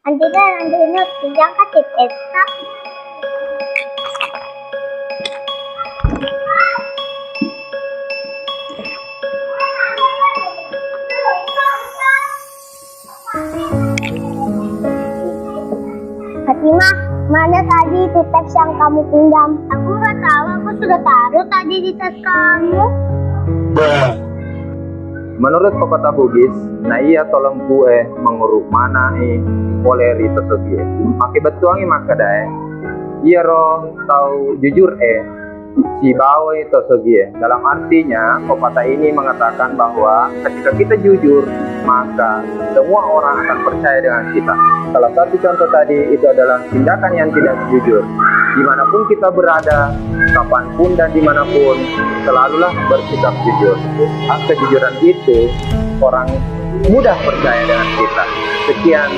Antiga nanti pinjang katip esa. Fatimah, mana tadi itu teks yang kamu pinjam? Aku nggak tahu, aku sudah taruh tadi di tas kamu. Menurut pepatah Bugis, na iya tolong kue menguruk mana poleri tersegi. Maki betuangi maka dae. Iya roh tahu jujur si bawe tersegi. Dalam artinya pepatah ini mengatakan bahwa ketika kita jujur maka semua orang akan percaya dengan kita. Salah satu contoh tadi itu adalah tindakan yang tidak jujur. Dimanapun kita berada, kapanpun dan dimanapun, selalulah bersikap jujur. Hak kejujuran itu orang mudah percaya dengan kita. Sekian.